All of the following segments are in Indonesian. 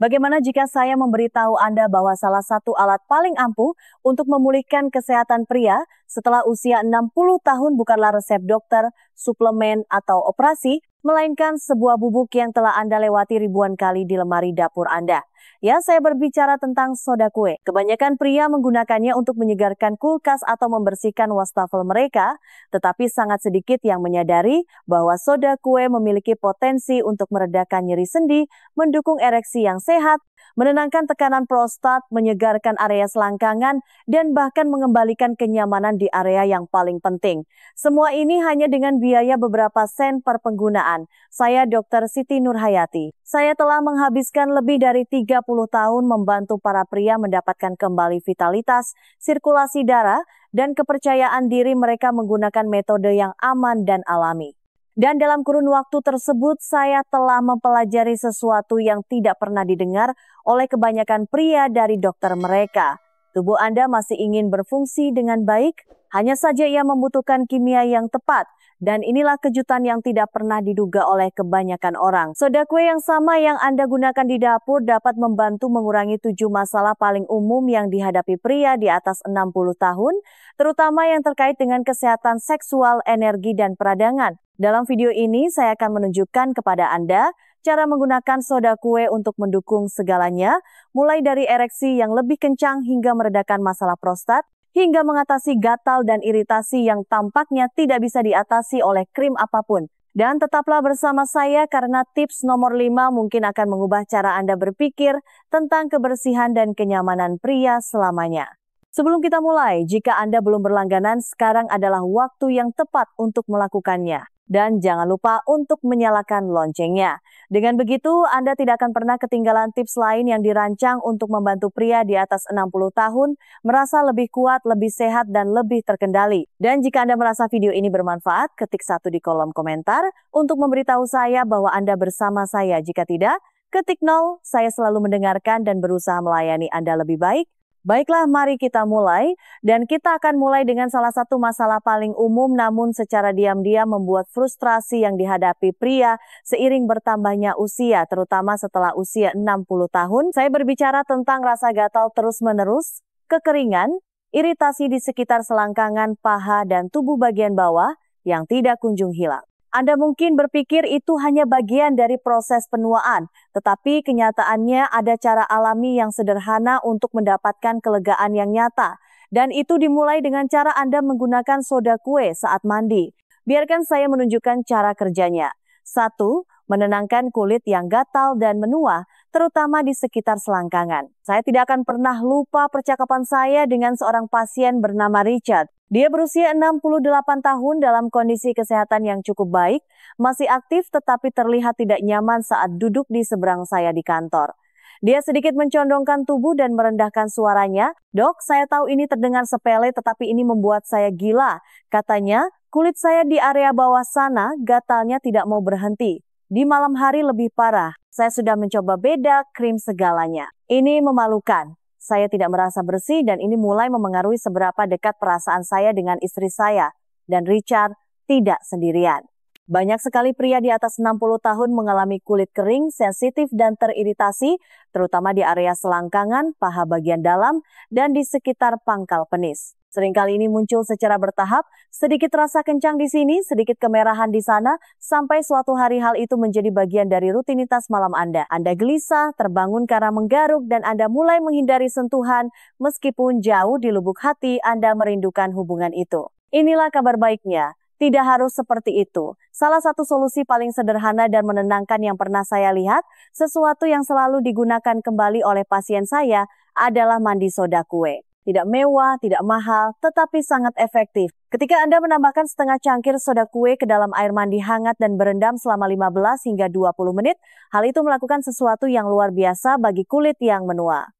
Bagaimana jika saya memberitahu Anda bahwa salah satu alat paling ampuh untuk memulihkan kesehatan pria setelah usia 60 tahun bukanlah resep dokter, suplemen, atau operasi, melainkan sebuah bubuk yang telah Anda lewati ribuan kali di lemari dapur Anda. Ya, saya berbicara tentang soda kue. Kebanyakan pria menggunakannya untuk menyegarkan kulkas atau membersihkan wastafel mereka, tetapi sangat sedikit yang menyadari bahwa soda kue memiliki potensi untuk meredakan nyeri sendi, mendukung ereksi yang sehat, menenangkan tekanan prostat, menyegarkan area selangkangan, dan bahkan mengembalikan kenyamanan di area yang paling penting. Semua ini hanya dengan biaya beberapa sen per penggunaan. Saya Dr. Siti Nurhayati. Saya telah menghabiskan lebih dari 30 tahun membantu para pria mendapatkan kembali vitalitas, sirkulasi darah, dan kepercayaan diri mereka menggunakan metode yang aman dan alami. Dan dalam kurun waktu tersebut, saya telah mempelajari sesuatu yang tidak pernah didengar oleh kebanyakan pria dari dokter mereka. Tubuh Anda masih ingin berfungsi dengan baik, hanya saja ia membutuhkan kimia yang tepat. Dan inilah kejutan yang tidak pernah diduga oleh kebanyakan orang. Soda kue yang sama yang Anda gunakan di dapur dapat membantu mengurangi 7 masalah paling umum yang dihadapi pria di atas 60 tahun, terutama yang terkait dengan kesehatan seksual, energi, dan peradangan. Dalam video ini, saya akan menunjukkan kepada Anda cara menggunakan soda kue untuk mendukung segalanya, mulai dari ereksi yang lebih kencang hingga meredakan masalah prostat, hingga mengatasi gatal dan iritasi yang tampaknya tidak bisa diatasi oleh krim apapun. Dan tetaplah bersama saya karena tips nomor 5 mungkin akan mengubah cara Anda berpikir tentang kebersihan dan kenyamanan pria selamanya. Sebelum kita mulai, jika Anda belum berlangganan, sekarang adalah waktu yang tepat untuk melakukannya. Dan jangan lupa untuk menyalakan loncengnya. Dengan begitu, Anda tidak akan pernah ketinggalan tips lain yang dirancang untuk membantu pria di atas 60 tahun merasa lebih kuat, lebih sehat, dan lebih terkendali. Dan jika Anda merasa video ini bermanfaat, ketik 1 di kolom komentar untuk memberitahu saya bahwa Anda bersama saya. Jika tidak, ketik 0, saya selalu mendengarkan dan berusaha melayani Anda lebih baik. Baiklah, mari kita mulai. Dan kita akan mulai dengan salah satu masalah paling umum namun secara diam-diam membuat frustrasi yang dihadapi pria seiring bertambahnya usia, terutama setelah usia 60 tahun. Saya berbicara tentang rasa gatal terus-menerus, kekeringan, iritasi di sekitar selangkangan, paha, dan tubuh bagian bawah yang tidak kunjung hilang. Anda mungkin berpikir itu hanya bagian dari proses penuaan, tetapi kenyataannya ada cara alami yang sederhana untuk mendapatkan kelegaan yang nyata. Dan itu dimulai dengan cara Anda menggunakan soda kue saat mandi. Biarkan saya menunjukkan cara kerjanya. 1. Menenangkan kulit yang gatal dan menua, terutama di sekitar selangkangan. Saya tidak akan pernah lupa percakapan saya dengan seorang pasien bernama Richard. Dia berusia 68 tahun dalam kondisi kesehatan yang cukup baik, masih aktif tetapi terlihat tidak nyaman saat duduk di seberang saya di kantor. Dia sedikit mencondongkan tubuh dan merendahkan suaranya. "Dok, saya tahu ini terdengar sepele tetapi ini membuat saya gila." Katanya, "Kulit saya di area bawah sana gatalnya tidak mau berhenti. Di malam hari lebih parah. Saya sudah mencoba bedak, krim segalanya. Ini memalukan. Saya tidak merasa bersih dan ini mulai memengaruhi seberapa dekat perasaan saya dengan istri saya." Dan Richard tidak sendirian. Banyak sekali pria di atas 60 tahun mengalami kulit kering, sensitif, dan teriritasi, terutama di area selangkangan, paha bagian dalam, dan di sekitar pangkal penis. Seringkali ini muncul secara bertahap, sedikit rasa kencang di sini, sedikit kemerahan di sana, sampai suatu hari hal itu menjadi bagian dari rutinitas malam Anda. Anda gelisah, terbangun karena menggaruk, dan Anda mulai menghindari sentuhan, meskipun jauh di lubuk hati Anda merindukan hubungan itu. Inilah kabar baiknya. Tidak harus seperti itu. Salah satu solusi paling sederhana dan menenangkan yang pernah saya lihat, sesuatu yang selalu digunakan kembali oleh pasien saya adalah mandi soda kue. Tidak mewah, tidak mahal, tetapi sangat efektif. Ketika Anda menambahkan setengah cangkir soda kue ke dalam air mandi hangat dan berendam selama 15 hingga 20 menit, hal itu melakukan sesuatu yang luar biasa bagi kulit yang menua.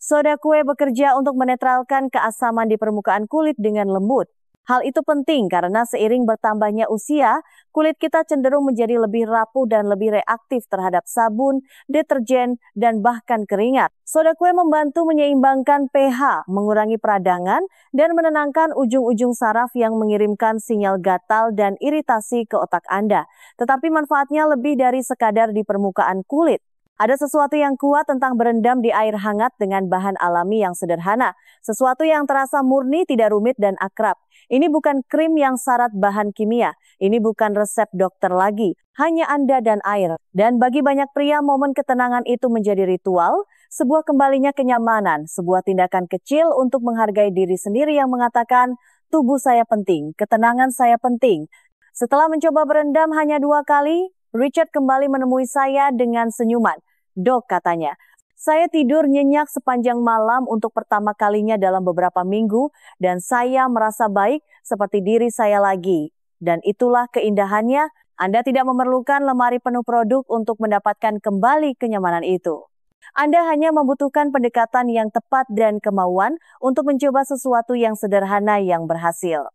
Soda kue bekerja untuk menetralkan keasaman di permukaan kulit dengan lembut. Hal itu penting karena seiring bertambahnya usia, kulit kita cenderung menjadi lebih rapuh dan lebih reaktif terhadap sabun, deterjen, dan bahkan keringat. Soda kue membantu menyeimbangkan pH, mengurangi peradangan, dan menenangkan ujung-ujung saraf yang mengirimkan sinyal gatal dan iritasi ke otak Anda. Tetapi manfaatnya lebih dari sekadar di permukaan kulit. Ada sesuatu yang kuat tentang berendam di air hangat dengan bahan alami yang sederhana. Sesuatu yang terasa murni, tidak rumit dan akrab. Ini bukan krim yang syarat bahan kimia. Ini bukan resep dokter lagi. Hanya Anda dan air. Dan bagi banyak pria, momen ketenangan itu menjadi ritual, sebuah kembalinya kenyamanan, sebuah tindakan kecil untuk menghargai diri sendiri yang mengatakan, tubuh saya penting, ketenangan saya penting. Setelah mencoba berendam hanya 2 kali, Richard kembali menemui saya dengan senyuman. Dok, katanya, saya tidur nyenyak sepanjang malam untuk pertama kalinya dalam beberapa minggu dan saya merasa baik seperti diri saya lagi. Dan itulah keindahannya, Anda tidak memerlukan lemari penuh produk untuk mendapatkan kembali kenyamanan itu. Anda hanya membutuhkan pendekatan yang tepat dan kemauan untuk mencoba sesuatu yang sederhana yang berhasil.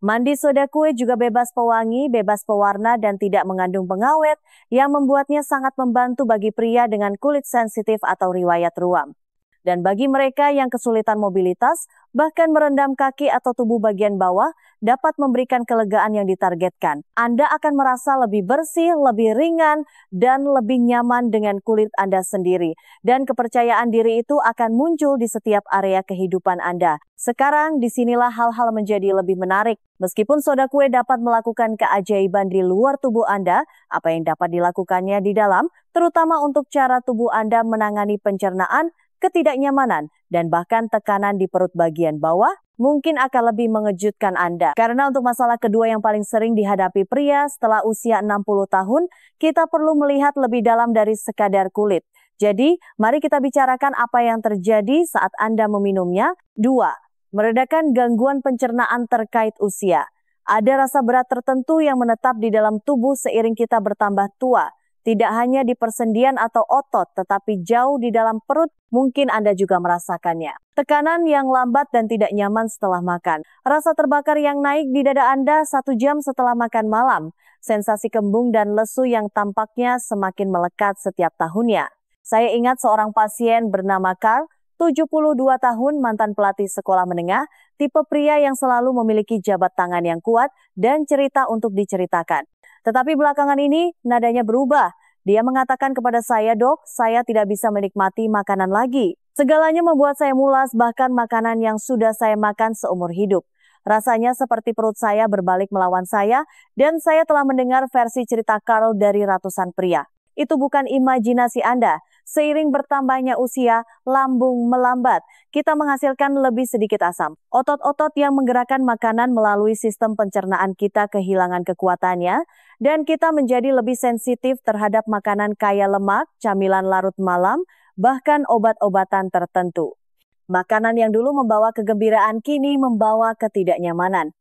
Mandi soda kue juga bebas pewangi, bebas pewarna, dan tidak mengandung pengawet yang membuatnya sangat membantu bagi pria dengan kulit sensitif atau riwayat ruam. Dan bagi mereka yang kesulitan mobilitas, bahkan merendam kaki atau tubuh bagian bawah dapat memberikan kelegaan yang ditargetkan. Anda akan merasa lebih bersih, lebih ringan, dan lebih nyaman dengan kulit Anda sendiri. Dan kepercayaan diri itu akan muncul di setiap area kehidupan Anda. Sekarang, disinilah hal-hal menjadi lebih menarik. Meskipun soda kue dapat melakukan keajaiban di luar tubuh Anda, apa yang dapat dilakukannya di dalam, terutama untuk cara tubuh Anda menangani pencernaan, ketidaknyamanan, dan bahkan tekanan di perut bagian bawah mungkin akan lebih mengejutkan Anda. Karena untuk masalah kedua yang paling sering dihadapi pria setelah usia 60 tahun, kita perlu melihat lebih dalam dari sekadar kulit. Jadi, mari kita bicarakan apa yang terjadi saat Anda meminumnya. 2. Meredakan gangguan pencernaan terkait usia. Ada rasa berat tertentu yang menetap di dalam tubuh seiring kita bertambah tua. Tidak hanya di persendian atau otot, tetapi jauh di dalam perut, mungkin Anda juga merasakannya. Tekanan yang lambat dan tidak nyaman setelah makan. Rasa terbakar yang naik di dada Anda 1 jam setelah makan malam. Sensasi kembung dan lesu yang tampaknya semakin melekat setiap tahunnya. Saya ingat seorang pasien bernama Carl, 72 tahun, mantan pelatih sekolah menengah, tipe pria yang selalu memiliki jabat tangan yang kuat dan cerita untuk diceritakan. Tetapi belakangan ini nadanya berubah. Dia mengatakan kepada saya, "Dok, saya tidak bisa menikmati makanan lagi. Segalanya membuat saya mulas, bahkan makanan yang sudah saya makan seumur hidup. Rasanya seperti perut saya berbalik melawan saya, dan saya telah mendengar versi cerita Carl dari ratusan pria. Itu bukan imajinasi Anda. Seiring bertambahnya usia, lambung melambat. Kita menghasilkan lebih sedikit asam. Otot-otot yang menggerakkan makanan melalui sistem pencernaan kita kehilangan kekuatannya, dan kita menjadi lebih sensitif terhadap makanan kaya lemak, camilan larut malam, bahkan obat-obatan tertentu. Makanan yang dulu membawa kegembiraan kini membawa ketidaknyamanan.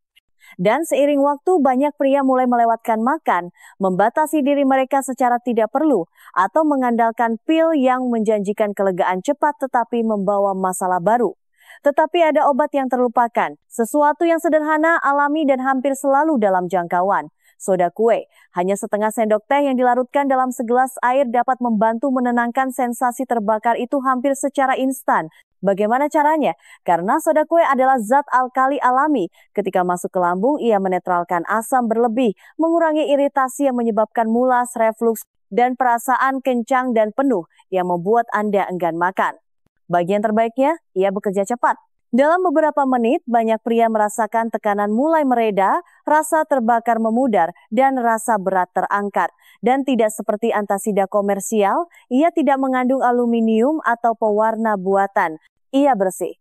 Dan seiring waktu banyak pria mulai melewatkan makan, membatasi diri mereka secara tidak perlu, atau mengandalkan pil yang menjanjikan kelegaan cepat tetapi membawa masalah baru. Tetapi ada obat yang terlupakan, sesuatu yang sederhana, alami dan hampir selalu dalam jangkauan. Soda kue, hanya setengah sendok teh yang dilarutkan dalam segelas air dapat membantu menenangkan sensasi terbakar itu hampir secara instan. Bagaimana caranya? Karena soda kue adalah zat alkali alami. Ketika masuk ke lambung, ia menetralkan asam berlebih, mengurangi iritasi yang menyebabkan mulas, refluks, dan perasaan kencang dan penuh yang membuat Anda enggan makan. Bagian terbaiknya, ia bekerja cepat. Dalam beberapa menit, banyak pria merasakan tekanan mulai mereda, rasa terbakar memudar, dan rasa berat terangkat. Dan tidak seperti antasida komersial, ia tidak mengandung aluminium atau pewarna buatan. Ia bersih.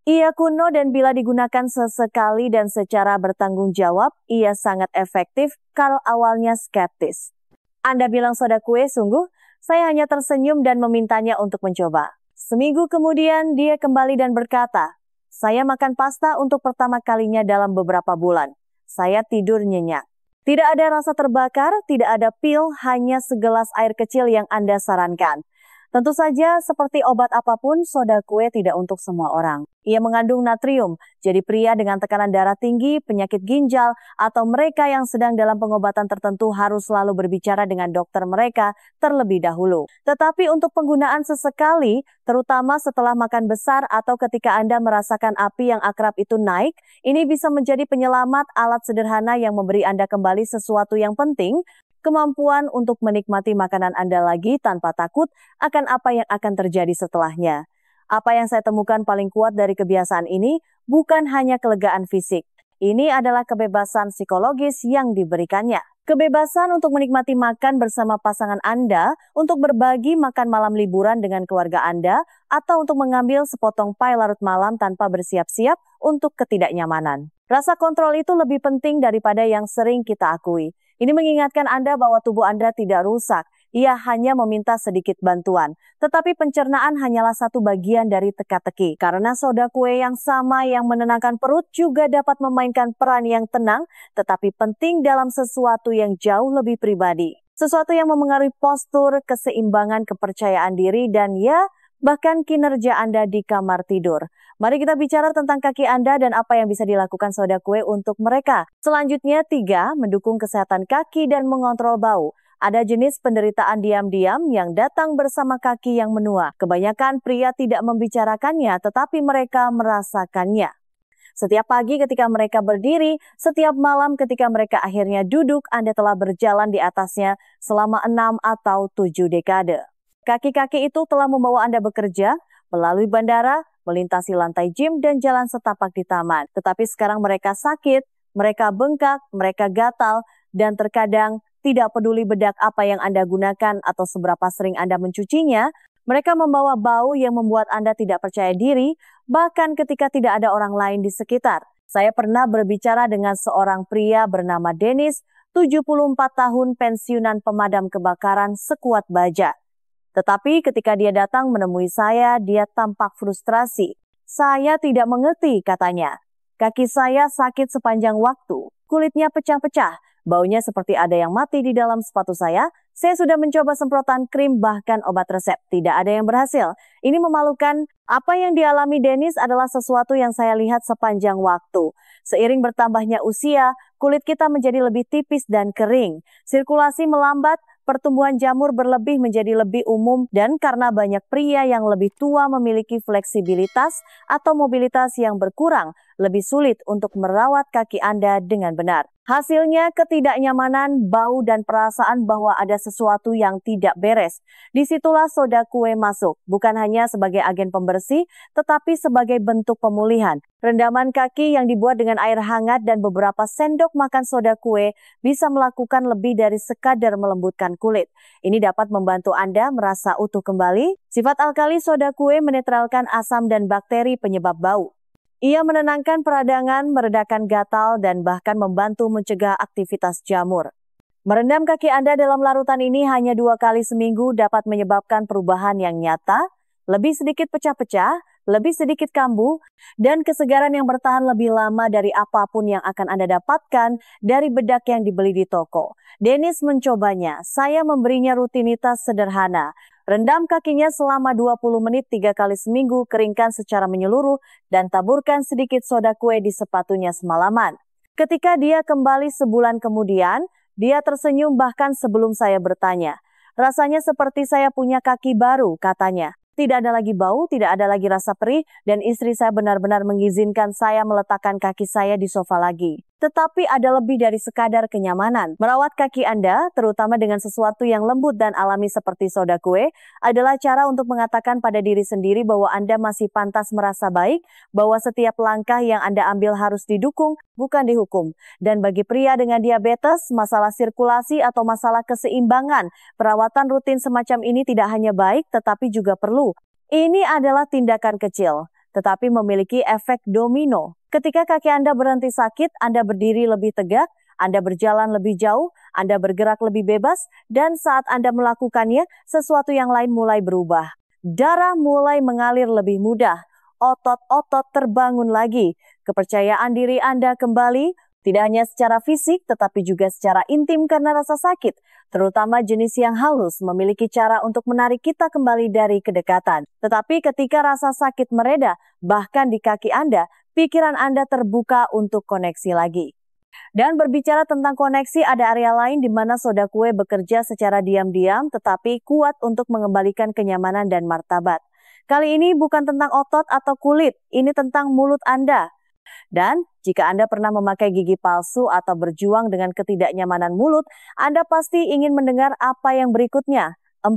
Ia kuno dan bila digunakan sesekali dan secara bertanggung jawab, ia sangat efektif. Carl awalnya skeptis. Anda bilang soda kue, sungguh? Saya hanya tersenyum dan memintanya untuk mencoba. Seminggu kemudian dia kembali dan berkata, "Saya makan pasta untuk pertama kalinya dalam beberapa bulan. Saya tidur nyenyak. Tidak ada rasa terbakar, tidak ada pil, hanya segelas air kecil yang Anda sarankan." Tentu saja, seperti obat apapun, soda kue tidak untuk semua orang. Ia mengandung natrium, jadi pria dengan tekanan darah tinggi, penyakit ginjal, atau mereka yang sedang dalam pengobatan tertentu harus selalu berbicara dengan dokter mereka terlebih dahulu. Tetapi untuk penggunaan sesekali, terutama setelah makan besar atau ketika Anda merasakan api yang akrab itu naik, ini bisa menjadi penyelamat alat sederhana yang memberi Anda kembali sesuatu yang penting, kemampuan untuk menikmati makanan Anda lagi tanpa takut akan apa yang akan terjadi setelahnya. Apa yang saya temukan paling kuat dari kebiasaan ini bukan hanya kelegaan fisik. Ini adalah kebebasan psikologis yang diberikannya. Kebebasan untuk menikmati makan bersama pasangan Anda, untuk berbagi makan malam liburan dengan keluarga Anda, atau untuk mengambil sepotong pie larut malam tanpa bersiap-siap untuk ketidaknyamanan. Rasa kontrol itu lebih penting daripada yang sering kita akui. Ini mengingatkan Anda bahwa tubuh Anda tidak rusak. Ia hanya meminta sedikit bantuan. Tetapi pencernaan hanyalah satu bagian dari teka-teki. Karena soda kue yang sama yang menenangkan perut juga dapat memainkan peran yang tenang, tetapi penting dalam sesuatu yang jauh lebih pribadi. Sesuatu yang memengaruhi postur, keseimbangan, kepercayaan diri, dan bahkan kinerja Anda di kamar tidur. Mari kita bicara tentang kaki Anda dan apa yang bisa dilakukan soda kue untuk mereka. Selanjutnya 3, mendukung kesehatan kaki dan mengontrol bau. Ada jenis penderitaan diam-diam yang datang bersama kaki yang menua. Kebanyakan pria tidak membicarakannya, tetapi mereka merasakannya. Setiap pagi ketika mereka berdiri, setiap malam ketika mereka akhirnya duduk, Anda telah berjalan di atasnya selama 6 atau 7 dekade. Kaki-kaki itu telah membawa Anda bekerja, melalui bandara, melintasi lantai gym dan jalan setapak di taman. Tetapi sekarang mereka sakit, mereka bengkak, mereka gatal, dan terkadang tidak peduli bedak apa yang Anda gunakan atau seberapa sering Anda mencucinya, mereka membawa bau yang membuat Anda tidak percaya diri, bahkan ketika tidak ada orang lain di sekitar. Saya pernah berbicara dengan seorang pria bernama Dennis, 74 tahun, pensiunan pemadam kebakaran sekuat baja. Tetapi ketika dia datang menemui saya, dia tampak frustrasi. Saya tidak mengerti, katanya. Kaki saya sakit sepanjang waktu, kulitnya pecah-pecah, baunya seperti ada yang mati di dalam sepatu saya. Saya sudah mencoba semprotan krim bahkan obat resep. Tidak ada yang berhasil. Ini memalukan. Apa yang dialami Dennis adalah sesuatu yang saya lihat sepanjang waktu. Seiring bertambahnya usia, kulit kita menjadi lebih tipis dan kering. Sirkulasi melambat, pertumbuhan jamur berlebih menjadi lebih umum, dan karena banyak pria yang lebih tua memiliki fleksibilitas atau mobilitas yang berkurang, lebih sulit untuk merawat kaki Anda dengan benar. Hasilnya ketidaknyamanan, bau, dan perasaan bahwa ada sesuatu yang tidak beres. Disitulah soda kue masuk, bukan hanya sebagai agen pembersih, tetapi sebagai bentuk pemulihan. Rendaman kaki yang dibuat dengan air hangat dan beberapa sendok makan soda kue bisa melakukan lebih dari sekadar melembutkan kulit. Ini dapat membantu Anda merasa utuh kembali. Sifat alkali soda kue menetralkan asam dan bakteri penyebab bau. Ia menenangkan peradangan, meredakan gatal, dan bahkan membantu mencegah aktivitas jamur. Merendam kaki Anda dalam larutan ini hanya 2 kali seminggu dapat menyebabkan perubahan yang nyata, lebih sedikit pecah-pecah, lebih sedikit kambuh, dan kesegaran yang bertahan lebih lama dari apapun yang akan Anda dapatkan dari bedak yang dibeli di toko. Dennis mencobanya. Saya memberinya rutinitas sederhana. Rendam kakinya selama 20 menit 3 kali seminggu, keringkan secara menyeluruh, dan taburkan sedikit soda kue di sepatunya semalaman. Ketika dia kembali sebulan kemudian, dia tersenyum bahkan sebelum saya bertanya. Rasanya seperti saya punya kaki baru, katanya. Tidak ada lagi bau, tidak ada lagi rasa perih, dan istri saya benar-benar mengizinkan saya meletakkan kaki saya di sofa lagi. Tetapi ada lebih dari sekadar kenyamanan. Merawat kaki Anda, terutama dengan sesuatu yang lembut dan alami seperti soda kue, adalah cara untuk mengatakan pada diri sendiri bahwa Anda masih pantas merasa baik, bahwa setiap langkah yang Anda ambil harus didukung, bukan dihukum. Dan bagi pria dengan diabetes, masalah sirkulasi atau masalah keseimbangan, perawatan rutin semacam ini tidak hanya baik, tetapi juga perlu. Ini adalah tindakan kecil, tetapi memiliki efek domino. Ketika kaki Anda berhenti sakit, Anda berdiri lebih tegak, Anda berjalan lebih jauh, Anda bergerak lebih bebas, dan saat Anda melakukannya, sesuatu yang lain mulai berubah. Darah mulai mengalir lebih mudah, otot-otot terbangun lagi, kepercayaan diri Anda kembali, tidak hanya secara fisik, tetapi juga secara intim karena rasa sakit, terutama jenis yang halus memiliki cara untuk menarik kita kembali dari kedekatan. Tetapi ketika rasa sakit mereda, bahkan di kaki Anda, pikiran Anda terbuka untuk koneksi lagi. Dan berbicara tentang koneksi, ada area lain di mana soda kue bekerja secara diam-diam tetapi kuat untuk mengembalikan kenyamanan dan martabat. Kali ini bukan tentang otot atau kulit, ini tentang mulut Anda. Dan Jika Anda pernah memakai gigi palsu atau berjuang dengan ketidaknyamanan mulut, Anda pasti ingin mendengar apa yang berikutnya. 4.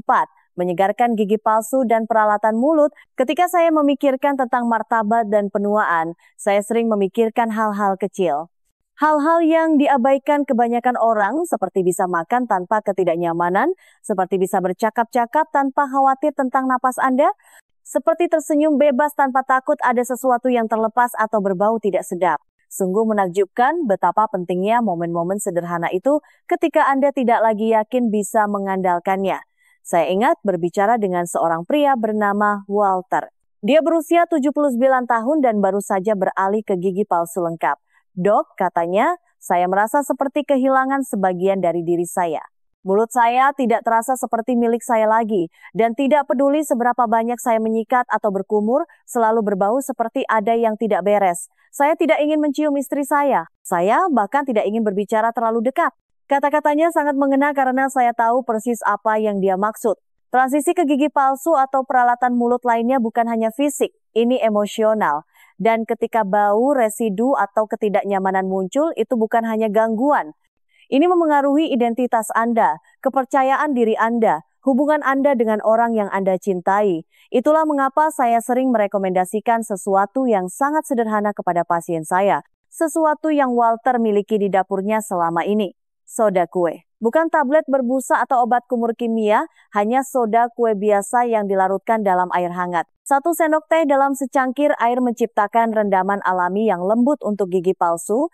Menyegarkan gigi palsu dan peralatan mulut. Ketika saya memikirkan tentang martabat dan penuaan, saya sering memikirkan hal-hal kecil. Hal-hal yang diabaikan kebanyakan orang, seperti bisa makan tanpa ketidaknyamanan, seperti bisa bercakap-cakap tanpa khawatir tentang napas Anda, seperti tersenyum bebas tanpa takut ada sesuatu yang terlepas atau berbau tidak sedap. Sungguh menakjubkan betapa pentingnya momen-momen sederhana itu ketika Anda tidak lagi yakin bisa mengandalkannya. Saya ingat berbicara dengan seorang pria bernama Walter. Dia berusia 79 tahun dan baru saja beralih ke gigi palsu lengkap. Dok, katanya, saya merasa seperti kehilangan sebagian dari diri saya. Mulut saya tidak terasa seperti milik saya lagi, dan tidak peduli seberapa banyak saya menyikat atau berkumur, selalu berbau seperti ada yang tidak beres. Saya tidak ingin mencium istri saya. Saya bahkan tidak ingin berbicara terlalu dekat. Kata-katanya sangat mengena karena saya tahu persis apa yang dia maksud. Transisi ke gigi palsu atau peralatan mulut lainnya bukan hanya fisik, ini emosional. Dan ketika bau, residu, atau ketidaknyamanan muncul, itu bukan hanya gangguan. Ini memengaruhi identitas Anda, kepercayaan diri Anda, hubungan Anda dengan orang yang Anda cintai. Itulah mengapa saya sering merekomendasikan sesuatu yang sangat sederhana kepada pasien saya. Sesuatu yang Walter miliki di dapurnya selama ini. Soda kue. Bukan tablet berbusa atau obat kumur kimia, hanya soda kue biasa yang dilarutkan dalam air hangat. 1 sendok teh dalam secangkir air menciptakan rendaman alami yang lembut untuk gigi palsu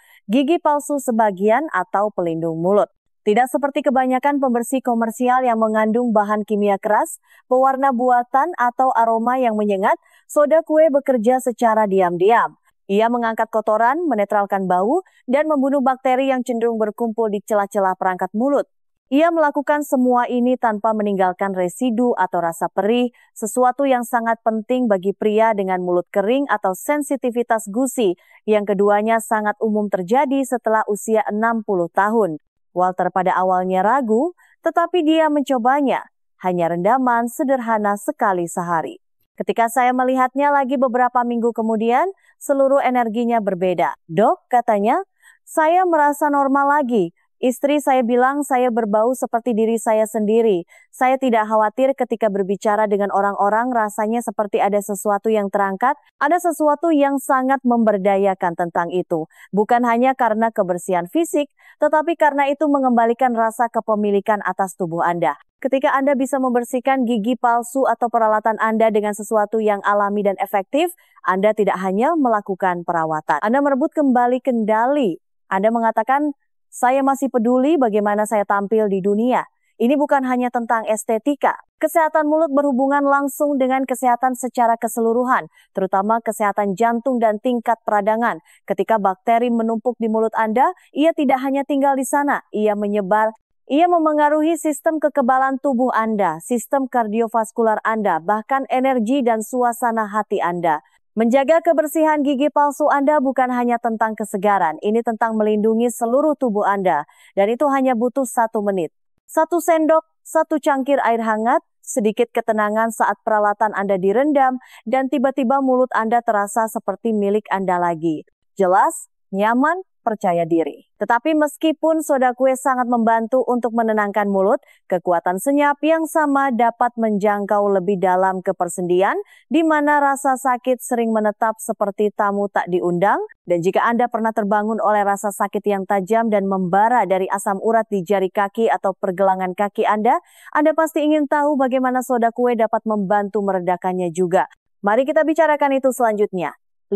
sebagian atau pelindung mulut. Tidak seperti kebanyakan pembersih komersial yang mengandung bahan kimia keras, pewarna buatan, atau aroma yang menyengat, soda kue bekerja secara diam-diam. Ia mengangkat kotoran, menetralkan bau, dan membunuh bakteri yang cenderung berkumpul di celah-celah perangkat mulut. Ia melakukan semua ini tanpa meninggalkan residu atau rasa perih, sesuatu yang sangat penting bagi pria dengan mulut kering atau sensitivitas gusi, yang keduanya sangat umum terjadi setelah usia 60 tahun. Walter pada awalnya ragu, tetapi dia mencobanya. Hanya rendaman sederhana sekali sehari. Ketika saya melihatnya lagi beberapa minggu kemudian, seluruh energinya berbeda. Dok, katanya, saya merasa normal lagi. Istri saya bilang saya berbau seperti diri saya sendiri. Saya tidak khawatir ketika berbicara dengan orang-orang, rasanya seperti ada sesuatu yang terangkat, ada sesuatu yang sangat memberdayakan tentang itu. Bukan hanya karena kebersihan fisik, tetapi karena itu mengembalikan rasa kepemilikan atas tubuh Anda. Ketika Anda bisa membersihkan gigi palsu atau peralatan Anda dengan sesuatu yang alami dan efektif, Anda tidak hanya melakukan perawatan. Anda merebut kembali kendali. Anda mengatakan, saya masih peduli bagaimana saya tampil di dunia. Ini bukan hanya tentang estetika. Kesehatan mulut berhubungan langsung dengan kesehatan secara keseluruhan, terutama kesehatan jantung dan tingkat peradangan. Ketika bakteri menumpuk di mulut Anda, ia tidak hanya tinggal di sana, ia menyebar. Ia memengaruhi sistem kekebalan tubuh Anda, sistem kardiovaskular Anda, bahkan energi dan suasana hati Anda. Menjaga kebersihan gigi palsu Anda bukan hanya tentang kesegaran, ini tentang melindungi seluruh tubuh Anda. Dan itu hanya butuh 1 menit. 1 sendok, 1 cangkir air hangat, sedikit ketenangan saat peralatan Anda direndam, dan tiba-tiba mulut Anda terasa seperti milik Anda lagi. Jelas, nyaman, percaya diri. Tetapi meskipun soda kue sangat membantu untuk menenangkan mulut, kekuatan senyap yang sama dapat menjangkau lebih dalam ke persendian, di mana rasa sakit sering menetap seperti tamu tak diundang. Dan jika Anda pernah terbangun oleh rasa sakit yang tajam dan membara dari asam urat di jari kaki atau pergelangan kaki Anda pasti ingin tahu bagaimana soda kue dapat membantu meredakannya juga. Mari kita bicarakan itu selanjutnya. 5.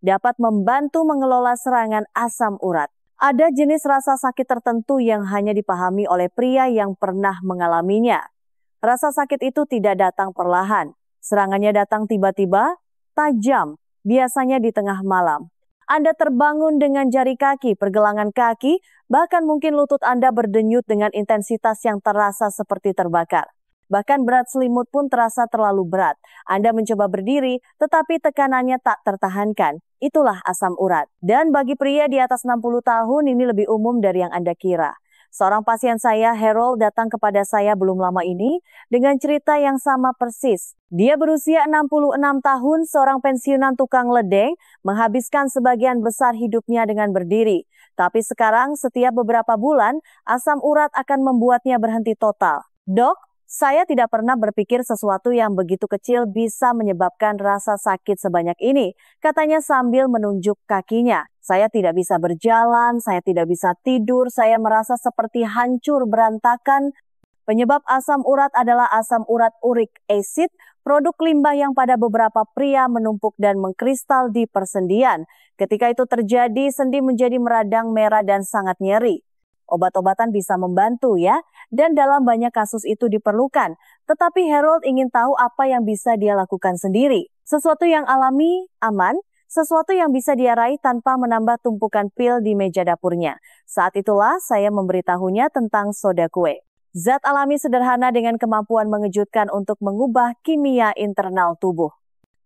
Dapat membantu mengelola serangan asam urat. Ada jenis rasa sakit tertentu yang hanya dipahami oleh pria yang pernah mengalaminya. Rasa sakit itu tidak datang perlahan. Serangannya datang tiba-tiba, tajam, biasanya di tengah malam. Anda terbangun dengan jari kaki, pergelangan kaki, bahkan mungkin lutut Anda berdenyut dengan intensitas yang terasa seperti terbakar. Bahkan berat selimut pun terasa terlalu berat. Anda mencoba berdiri, tetapi tekanannya tak tertahankan. Itulah asam urat. Dan bagi pria di atas 60 tahun ini lebih umum dari yang Anda kira. Seorang pasien saya, Harold, datang kepada saya belum lama ini dengan cerita yang sama persis. Dia berusia 66 tahun, seorang pensiunan tukang ledeng, menghabiskan sebagian besar hidupnya dengan berdiri. Tapi sekarang setiap beberapa bulan, asam urat akan membuatnya berhenti total. Dok, saya tidak pernah berpikir sesuatu yang begitu kecil bisa menyebabkan rasa sakit sebanyak ini, katanya sambil menunjuk kakinya. Saya tidak bisa berjalan, saya tidak bisa tidur, saya merasa seperti hancur berantakan. Penyebab asam urat adalah asam urat uric acid, produk limbah yang pada beberapa pria menumpuk dan mengkristal di persendian. Ketika itu terjadi, sendi menjadi meradang merah dan sangat nyeri. Obat-obatan bisa membantu ya, dan dalam banyak kasus itu diperlukan. Tetapi Harold ingin tahu apa yang bisa dia lakukan sendiri. Sesuatu yang alami, aman, sesuatu yang bisa dia raih tanpa menambah tumpukan pil di meja dapurnya. Saat itulah saya memberitahunya tentang soda kue. Zat alami sederhana dengan kemampuan mengejutkan untuk mengubah kimia internal tubuh.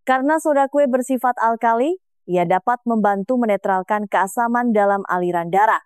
Karena soda kue bersifat alkali, ia dapat membantu menetralkan keasaman dalam aliran darah.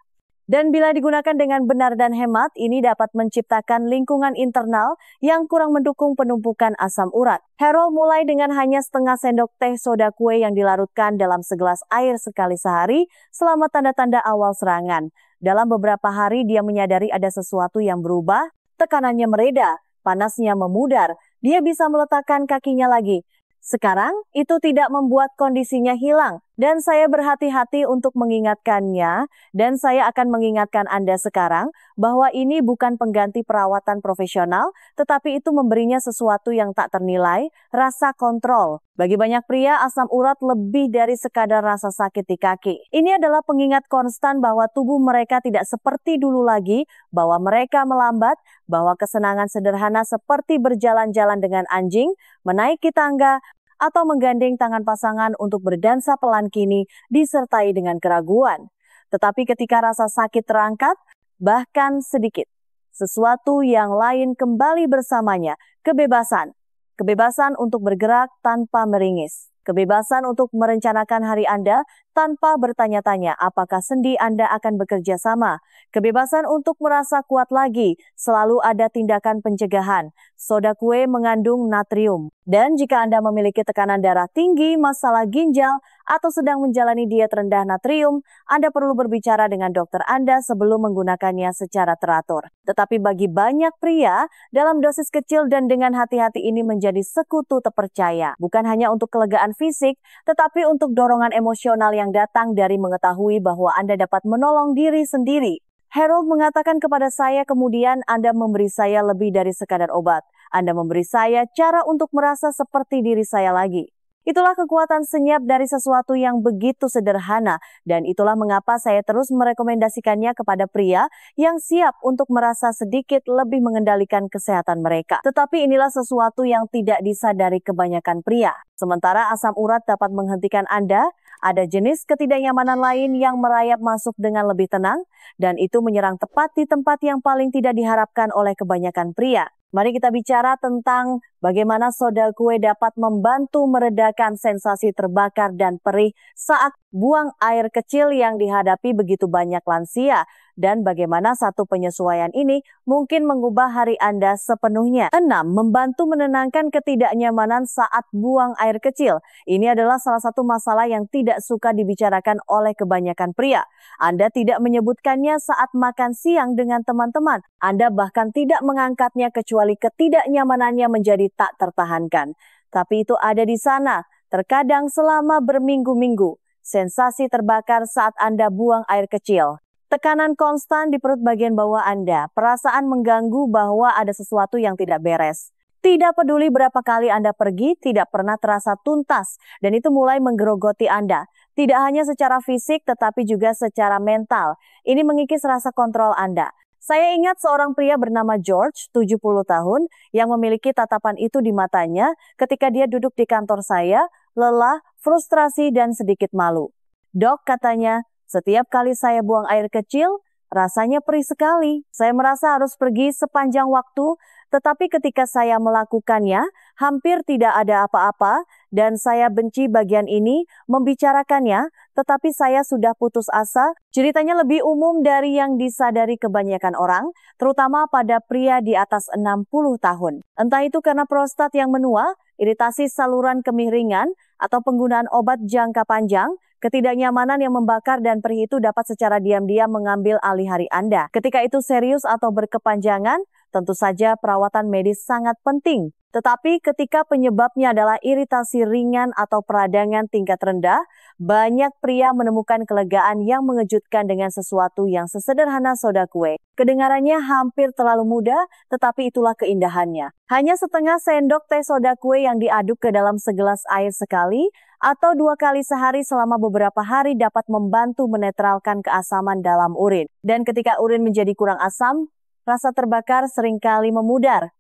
Dan bila digunakan dengan benar dan hemat, ini dapat menciptakan lingkungan internal yang kurang mendukung penumpukan asam urat. Harold mulai dengan hanya setengah sendok teh soda kue yang dilarutkan dalam segelas air sekali sehari selama tanda-tanda awal serangan. Dalam beberapa hari dia menyadari ada sesuatu yang berubah, tekanannya mereda, panasnya memudar, dia bisa meletakkan kakinya lagi. Sekarang, itu tidak membuat kondisinya hilang, dan saya berhati-hati untuk mengingatkannya, dan saya akan mengingatkan Anda sekarang bahwa ini bukan pengganti perawatan profesional, tetapi itu memberinya sesuatu yang tak ternilai, rasa kontrol. Bagi banyak pria, asam urat lebih dari sekadar rasa sakit di kaki. Ini adalah pengingat konstan bahwa tubuh mereka tidak seperti dulu lagi, bahwa mereka melambat, bahwa kesenangan sederhana seperti berjalan-jalan dengan anjing, menaiki tangga, atau menggandeng tangan pasangan untuk berdansa pelan kini disertai dengan keraguan. Tetapi ketika rasa sakit terangkat, bahkan sedikit, sesuatu yang lain kembali bersamanya, kebebasan. Kebebasan untuk bergerak tanpa meringis. Kebebasan untuk merencanakan hari Anda tanpa bertanya-tanya apakah sendi Anda akan bekerja sama. Kebebasan untuk merasa kuat lagi, selalu ada tindakan pencegahan. Soda kue mengandung natrium. Dan jika Anda memiliki tekanan darah tinggi, masalah ginjal, atau sedang menjalani diet rendah natrium, Anda perlu berbicara dengan dokter Anda sebelum menggunakannya secara teratur. Tetapi bagi banyak pria, dalam dosis kecil dan dengan hati-hati ini menjadi sekutu terpercaya. Bukan hanya untuk kelegaan fisik, tetapi untuk dorongan emosional yang datang dari mengetahui bahwa Anda dapat menolong diri sendiri. Harold mengatakan kepada saya kemudian, Anda memberi saya lebih dari sekadar obat. Anda memberi saya cara untuk merasa seperti diri saya lagi. Itulah kekuatan senyap dari sesuatu yang begitu sederhana, dan itulah mengapa saya terus merekomendasikannya kepada pria yang siap untuk merasa sedikit lebih mengendalikan kesehatan mereka. Tetapi inilah sesuatu yang tidak disadari kebanyakan pria. Sementara asam urat dapat menghentikan Anda, ada jenis ketidaknyamanan lain yang merayap masuk dengan lebih tenang, dan itu menyerang tepat di tempat yang paling tidak diharapkan oleh kebanyakan pria. Mari kita bicara tentang bagaimana soda kue dapat membantu meredakan sensasi terbakar dan perih saat buang air kecil yang dihadapi begitu banyak lansia, dan bagaimana satu penyesuaian ini mungkin mengubah hari Anda sepenuhnya. 6. Membantu menenangkan ketidaknyamanan saat buang air kecil. Ini adalah salah satu masalah yang tidak suka dibicarakan oleh kebanyakan pria. Anda tidak menyebutkannya saat makan siang dengan teman-teman. Anda bahkan tidak mengangkatnya kecuali ketidaknyamanannya menjadi tak tertahankan. Tapi itu ada di sana, terkadang selama berminggu-minggu. Sensasi terbakar saat Anda buang air kecil. Tekanan konstan di perut bagian bawah Anda, perasaan mengganggu bahwa ada sesuatu yang tidak beres. Tidak peduli berapa kali Anda pergi, tidak pernah terasa tuntas, dan itu mulai menggerogoti Anda. Tidak hanya secara fisik, tetapi juga secara mental. Ini mengikis rasa kontrol Anda. Saya ingat seorang pria bernama George, 70 tahun, yang memiliki tatapan itu di matanya ketika dia duduk di kantor saya, lelah, frustrasi, dan sedikit malu. Dok, katanya, setiap kali saya buang air kecil, rasanya perih sekali. Saya merasa harus pergi sepanjang waktu, tetapi ketika saya melakukannya, hampir tidak ada apa-apa, dan saya benci bagian ini, membicarakannya, tetapi saya sudah putus asa. Ceritanya lebih umum dari yang disadari kebanyakan orang, terutama pada pria di atas 60 tahun. Entah itu karena prostat yang menua, iritasi saluran kemih ringan, atau penggunaan obat jangka panjang, ketidaknyamanan yang membakar dan perih itu dapat secara diam-diam mengambil alih hari Anda. Ketika itu serius atau berkepanjangan, tentu saja perawatan medis sangat penting. Tetapi ketika penyebabnya adalah iritasi ringan atau peradangan tingkat rendah, banyak pria menemukan kelegaan yang mengejutkan dengan sesuatu yang sesederhana soda kue. Kedengarannya hampir terlalu mudah, tetapi itulah keindahannya. Hanya setengah sendok teh soda kue yang diaduk ke dalam segelas air sekali atau 2 kali sehari selama beberapa hari dapat membantu menetralkan keasaman dalam urin. Dan ketika urin menjadi kurang asam, rasa terbakar seringkali memudar.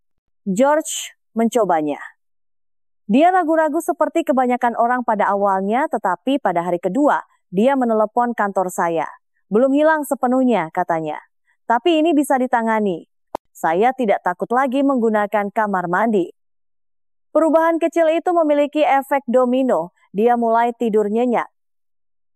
George mencobanya. Dia ragu-ragu seperti kebanyakan orang pada awalnya, tetapi pada hari kedua, dia menelepon kantor saya. Belum hilang sepenuhnya, katanya. Tapi ini bisa ditangani. Saya tidak takut lagi menggunakan kamar mandi. Perubahan kecil itu memiliki efek domino. Dia mulai tidur nyenyak.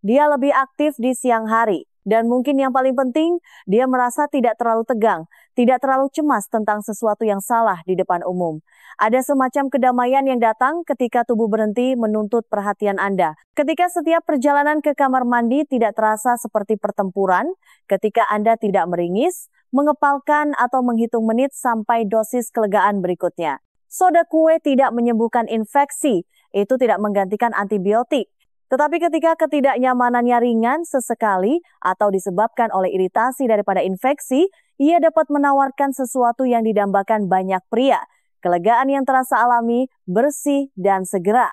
Dia lebih aktif di siang hari. Dan mungkin yang paling penting, dia merasa tidak terlalu tegang, tidak terlalu cemas tentang sesuatu yang salah di depan umum. Ada semacam kedamaian yang datang ketika tubuh berhenti menuntut perhatian Anda. Ketika setiap perjalanan ke kamar mandi tidak terasa seperti pertempuran, ketika Anda tidak meringis, mengepalkan atau menghitung menit sampai dosis kelegaan berikutnya. Soda kue tidak menyembuhkan infeksi, itu tidak menggantikan antibiotik. Tetapi ketika ketidaknyamanannya ringan sesekali atau disebabkan oleh iritasi daripada infeksi, ia dapat menawarkan sesuatu yang didambakan banyak pria. Kelegaan yang terasa alami, bersih, dan segera.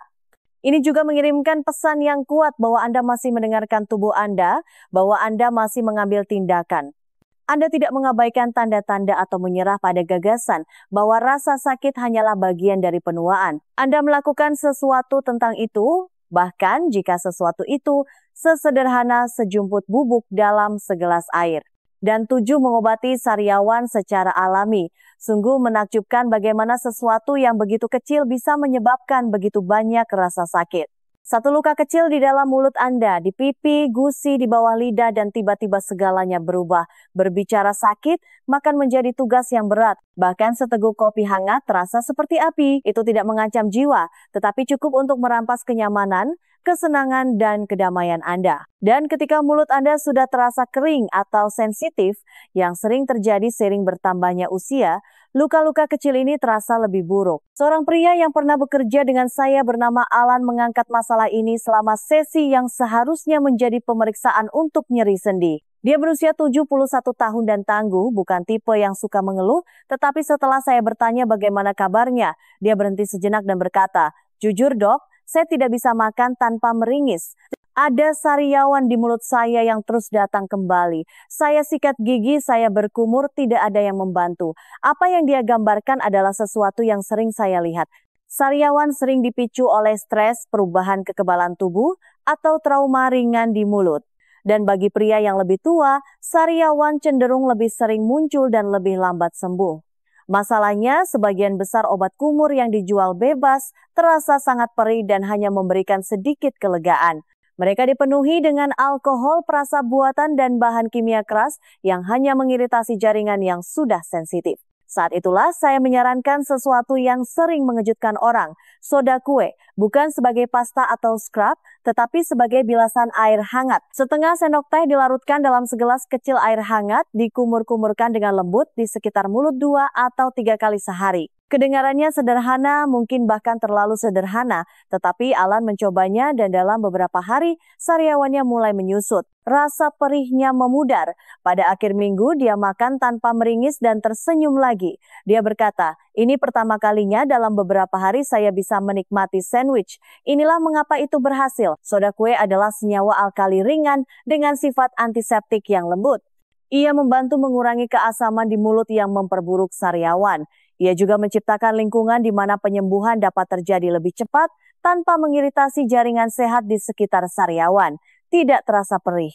Ini juga mengirimkan pesan yang kuat bahwa Anda masih mendengarkan tubuh Anda, bahwa Anda masih mengambil tindakan. Anda tidak mengabaikan tanda-tanda atau menyerah pada gagasan bahwa rasa sakit hanyalah bagian dari penuaan. Anda melakukan sesuatu tentang itu, bahkan jika sesuatu itu sesederhana sejumput bubuk dalam segelas air. Dan 7, mengobati sariawan secara alami. Sungguh menakjubkan bagaimana sesuatu yang begitu kecil bisa menyebabkan begitu banyak rasa sakit. 1 luka kecil di dalam mulut Anda, di pipi, gusi, di bawah lidah, dan tiba-tiba segalanya berubah. Berbicara sakit, makan menjadi tugas yang berat. Bahkan seteguk kopi hangat terasa seperti api. Itu tidak mengancam jiwa, tetapi cukup untuk merampas kenyamanan, kesenangan, dan kedamaian Anda. Dan ketika mulut Anda sudah terasa kering atau sensitif, yang sering terjadi seiring bertambahnya usia, luka-luka kecil ini terasa lebih buruk. Seorang pria yang pernah bekerja dengan saya bernama Alan mengangkat masalah ini selama sesi yang seharusnya menjadi pemeriksaan untuk nyeri sendi. Dia berusia 71 tahun dan tangguh, bukan tipe yang suka mengeluh, tetapi setelah saya bertanya bagaimana kabarnya, dia berhenti sejenak dan berkata, "Jujur dok, saya tidak bisa makan tanpa meringis. Ada sariawan di mulut saya yang terus datang kembali. Saya sikat gigi, saya berkumur, tidak ada yang membantu." Apa yang dia gambarkan adalah sesuatu yang sering saya lihat. Sariawan sering dipicu oleh stres, perubahan kekebalan tubuh, atau trauma ringan di mulut. Dan bagi pria yang lebih tua, sariawan cenderung lebih sering muncul dan lebih lambat sembuh. Masalahnya, sebagian besar obat kumur yang dijual bebas terasa sangat perih dan hanya memberikan sedikit kelegaan. Mereka dipenuhi dengan alkohol, perasa buatan, dan bahan kimia keras yang hanya mengiritasi jaringan yang sudah sensitif. Saat itulah saya menyarankan sesuatu yang sering mengejutkan orang, soda kue, bukan sebagai pasta atau scrub, tetapi sebagai bilasan air hangat. Setengah sendok teh dilarutkan dalam segelas kecil air hangat, dikumur-kumurkan dengan lembut di sekitar mulut 2 atau 3 kali sehari. Kedengarannya sederhana, mungkin bahkan terlalu sederhana, tetapi Alan mencobanya dan dalam beberapa hari, sariawannya mulai menyusut. Rasa perihnya memudar. Pada akhir minggu, dia makan tanpa meringis dan tersenyum lagi. Dia berkata, "Ini pertama kalinya dalam beberapa hari saya bisa menikmati sandwich. Inilah mengapa itu berhasil. Soda kue adalah senyawa alkali ringan dengan sifat antiseptik yang lembut. Ia membantu mengurangi keasaman di mulut yang memperburuk sariawan. Ia juga menciptakan lingkungan di mana penyembuhan dapat terjadi lebih cepat tanpa mengiritasi jaringan sehat di sekitar sariawan. Tidak terasa perih.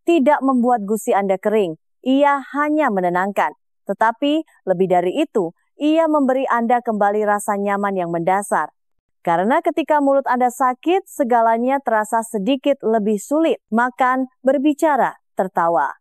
Tidak membuat gusi Anda kering. Ia hanya menenangkan. Tetapi lebih dari itu, ia memberi Anda kembali rasa nyaman yang mendasar. Karena ketika mulut Anda sakit, segalanya terasa sedikit lebih sulit. Makan, berbicara, tertawa.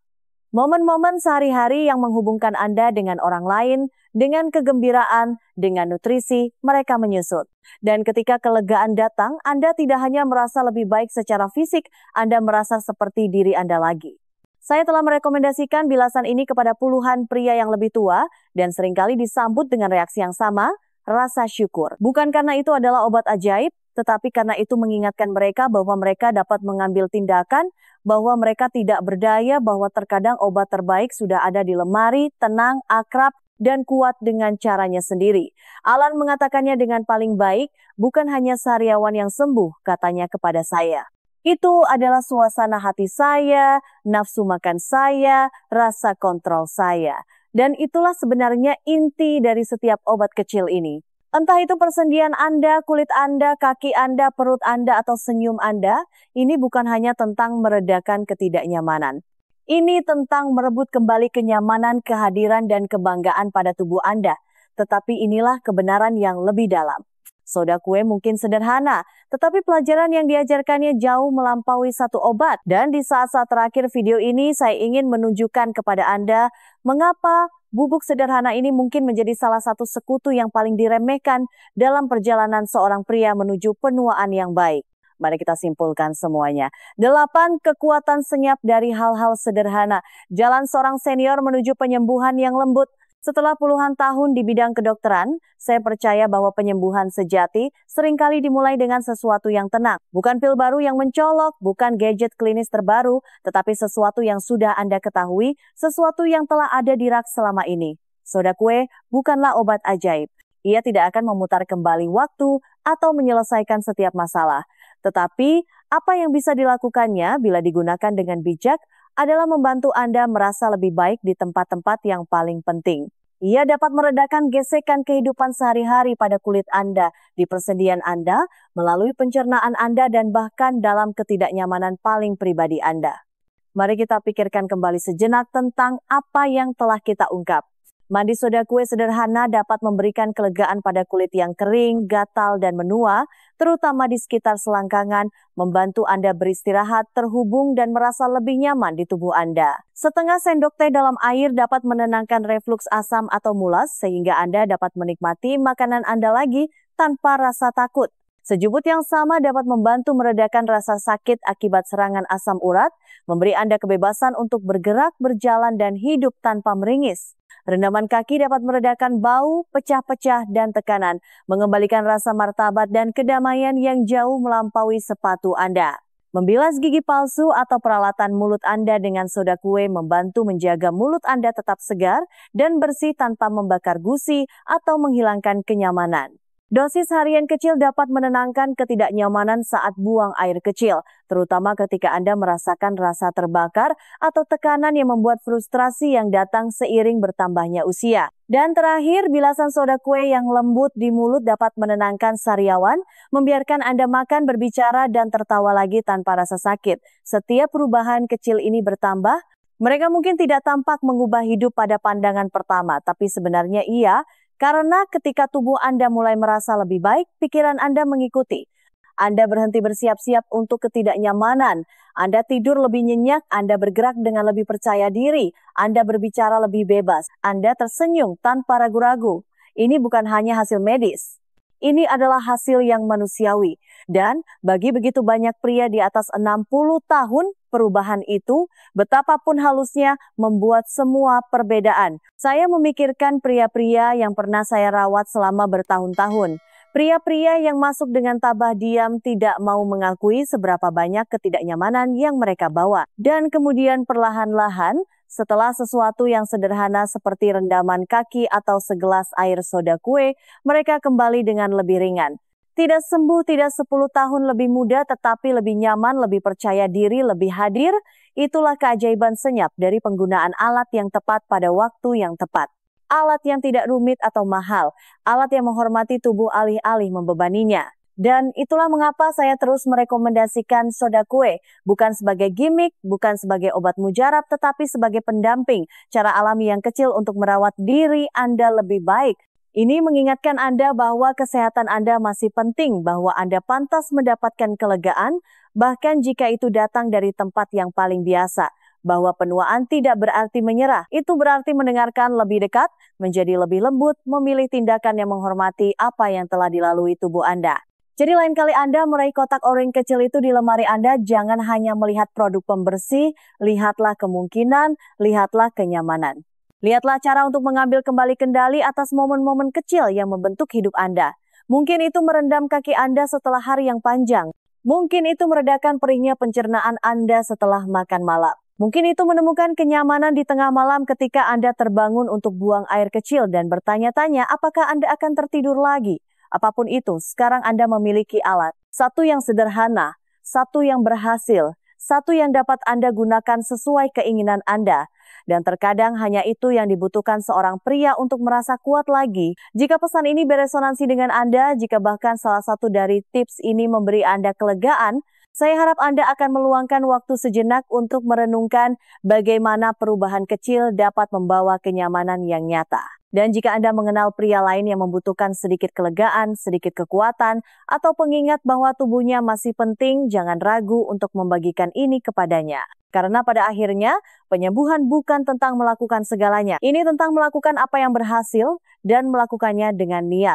Momen-momen sehari-hari yang menghubungkan Anda dengan orang lain, dengan kegembiraan, dengan nutrisi, mereka menyusut. Dan ketika kelegaan datang, Anda tidak hanya merasa lebih baik secara fisik, Anda merasa seperti diri Anda lagi. Saya telah merekomendasikan bilasan ini kepada puluhan pria yang lebih tua dan seringkali disambut dengan reaksi yang sama, rasa syukur. Bukan karena itu adalah obat ajaib, tetapi karena itu mengingatkan mereka bahwa mereka dapat mengambil tindakan, bahwa mereka tidak berdaya, bahwa terkadang obat terbaik sudah ada di lemari, tenang, akrab, dan kuat dengan caranya sendiri. Alan mengatakannya dengan paling baik, bukan hanya sariawan yang sembuh, katanya kepada saya. Itu adalah suasana hati saya, nafsu makan saya, rasa kontrol saya. Dan itulah sebenarnya inti dari setiap obat kecil ini. Entah itu persendian Anda, kulit Anda, kaki Anda, perut Anda, atau senyum Anda, ini bukan hanya tentang meredakan ketidaknyamanan. Ini tentang merebut kembali kenyamanan, kehadiran, dan kebanggaan pada tubuh Anda. Tetapi inilah kebenaran yang lebih dalam. Soda kue mungkin sederhana, tetapi pelajaran yang diajarkannya jauh melampaui satu obat. Dan di saat-saat terakhir video ini, saya ingin menunjukkan kepada Anda mengapa bubuk sederhana ini mungkin menjadi salah satu sekutu yang paling diremehkan dalam perjalanan seorang pria menuju penuaan yang baik. Mari kita simpulkan semuanya. 8 kekuatan senyap dari hal-hal sederhana. Jalan seorang senior menuju penyembuhan yang lembut. Setelah puluhan tahun di bidang kedokteran, saya percaya bahwa penyembuhan sejati seringkali dimulai dengan sesuatu yang tenang. Bukan pil baru yang mencolok, bukan gadget klinis terbaru, tetapi sesuatu yang sudah Anda ketahui, sesuatu yang telah ada di rak selama ini. Soda kue bukanlah obat ajaib. Ia tidak akan memutar kembali waktu atau menyelesaikan setiap masalah. Tetapi, apa yang bisa dilakukannya bila digunakan dengan bijak adalah membantu Anda merasa lebih baik di tempat-tempat yang paling penting. Ia dapat meredakan gesekan kehidupan sehari-hari pada kulit Anda, di persendian Anda, melalui pencernaan Anda, dan bahkan dalam ketidaknyamanan paling pribadi Anda. Mari kita pikirkan kembali sejenak tentang apa yang telah kita ungkap. Mandi soda kue sederhana dapat memberikan kelegaan pada kulit yang kering, gatal, dan menua, terutama di sekitar selangkangan, membantu Anda beristirahat, terhubung, dan merasa lebih nyaman di tubuh Anda. Setengah sendok teh dalam air dapat menenangkan refluks asam atau mulas, sehingga Anda dapat menikmati makanan Anda lagi tanpa rasa takut. Sejubut yang sama dapat membantu meredakan rasa sakit akibat serangan asam urat, memberi Anda kebebasan untuk bergerak, berjalan, dan hidup tanpa meringis. Rendaman kaki dapat meredakan bau, pecah-pecah, dan tekanan, mengembalikan rasa martabat dan kedamaian yang jauh melampaui sepatu Anda. Membilas gigi palsu atau peralatan mulut Anda dengan soda kue membantu menjaga mulut Anda tetap segar dan bersih tanpa membakar gusi atau menghilangkan kenyamanan. Dosis harian kecil dapat menenangkan ketidaknyamanan saat buang air kecil, terutama ketika Anda merasakan rasa terbakar atau tekanan yang membuat frustrasi yang datang seiring bertambahnya usia. Dan terakhir, bilasan soda kue yang lembut di mulut dapat menenangkan sariawan, membiarkan Anda makan, berbicara, dan tertawa lagi tanpa rasa sakit. Setiap perubahan kecil ini bertambah. Mereka mungkin tidak tampak mengubah hidup pada pandangan pertama, tapi sebenarnya iya. Karena ketika tubuh Anda mulai merasa lebih baik, pikiran Anda mengikuti. Anda berhenti bersiap-siap untuk ketidaknyamanan. Anda tidur lebih nyenyak, Anda bergerak dengan lebih percaya diri, Anda berbicara lebih bebas, Anda tersenyum tanpa ragu-ragu. Ini bukan hanya hasil medis. Ini adalah hasil yang manusiawi. Dan bagi begitu banyak pria di atas 60 tahun, perubahan itu, betapapun halusnya, membuat semua perbedaan. Saya memikirkan pria-pria yang pernah saya rawat selama bertahun-tahun. Pria-pria yang masuk dengan tabah diam tidak mau mengakui seberapa banyak ketidaknyamanan yang mereka bawa. Dan kemudian perlahan-lahan, setelah sesuatu yang sederhana seperti rendaman kaki atau segelas air soda kue, mereka kembali dengan lebih ringan. Tidak sembuh, tidak 10 tahun lebih muda, tetapi lebih nyaman, lebih percaya diri, lebih hadir. Itulah keajaiban senyap dari penggunaan alat yang tepat pada waktu yang tepat. Alat yang tidak rumit atau mahal, alat yang menghormati tubuh alih-alih membebaninya. Dan itulah mengapa saya terus merekomendasikan soda kue, bukan sebagai gimmick, bukan sebagai obat mujarab, tetapi sebagai pendamping, cara alami yang kecil untuk merawat diri Anda lebih baik. Ini mengingatkan Anda bahwa kesehatan Anda masih penting, bahwa Anda pantas mendapatkan kelegaan, bahkan jika itu datang dari tempat yang paling biasa. Bahwa penuaan tidak berarti menyerah, itu berarti mendengarkan lebih dekat, menjadi lebih lembut, memilih tindakan yang menghormati apa yang telah dilalui tubuh Anda. Jadi lain kali Anda meraih kotak O-ring kecil itu di lemari Anda, jangan hanya melihat produk pembersih, lihatlah kemungkinan, lihatlah kenyamanan. Lihatlah cara untuk mengambil kembali kendali atas momen-momen kecil yang membentuk hidup Anda. Mungkin itu merendam kaki Anda setelah hari yang panjang. Mungkin itu meredakan perihnya pencernaan Anda setelah makan malam. Mungkin itu menemukan kenyamanan di tengah malam ketika Anda terbangun untuk buang air kecil dan bertanya-tanya apakah Anda akan tertidur lagi. Apapun itu, sekarang Anda memiliki alat. Satu yang sederhana, satu yang berhasil, satu yang dapat Anda gunakan sesuai keinginan Anda. Dan terkadang hanya itu yang dibutuhkan seorang pria untuk merasa kuat lagi. Jika pesan ini beresonansi dengan Anda, jika bahkan salah satu dari tips ini memberi Anda kelegaan, saya harap Anda akan meluangkan waktu sejenak untuk merenungkan bagaimana perubahan kecil dapat membawa kenyamanan yang nyata. Dan jika Anda mengenal pria lain yang membutuhkan sedikit kelegaan, sedikit kekuatan, atau pengingat bahwa tubuhnya masih penting, jangan ragu untuk membagikan ini kepadanya. Karena pada akhirnya, penyembuhan bukan tentang melakukan segalanya. Ini tentang melakukan apa yang berhasil dan melakukannya dengan niat.